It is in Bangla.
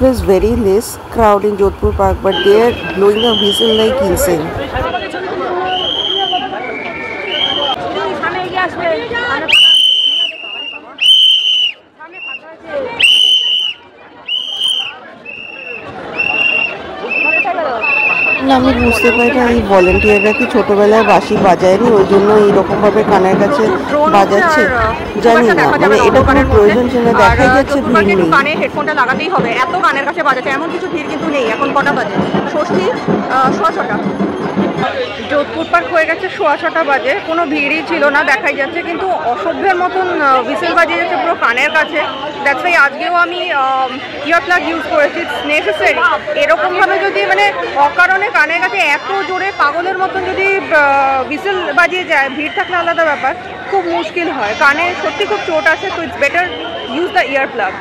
was very less crowd in Jodhpur Park, but they are blowing a whistle like insane. না, আমি বুঝতে পারি না এই ভলেন্টিয়াররা কি ছোটবেলায় বাঁশি বাজায়নি ওই জন্য এইরকম ভাবে কানের কাছে বাজাচ্ছে, জানি না। মানে এটা কোনো প্রয়োজন ছিল না, দেখাই যাচ্ছে ভিড় নেই। কানে হেডফোনটা লাগাতেই হবে, এত কানের কাছে বাজাচ্ছে, এমন কিছু ভিড় কিন্তু নেই। এখন কটা বাজে? ষষ্ঠী 6:15। যোধপুর পার্ক হয়ে গেছে 6:15 বাজে, কোনো ভিড়ই ছিল না, দেখাই যাচ্ছে। কিন্তু অসভ্যের মতন হুইসেল বাজিয়ে যাচ্ছে পুরো কানের কাছে। দ্যাটস ওয়াই আজকেও আমি ইয়ার প্লাগ ইউজ করেছি, নেসেসারি। এরকমভাবে যদি মানে অকারণে কানের কাছে এত জোরে পাগলের মতন যদি হুইসেল বাজিয়ে যায়, ভিড় থাকলে আলাদা ব্যাপার, খুব মুশকিল হয়। কানে সত্যি খুব চোট আছে, তো it's better use the year plug.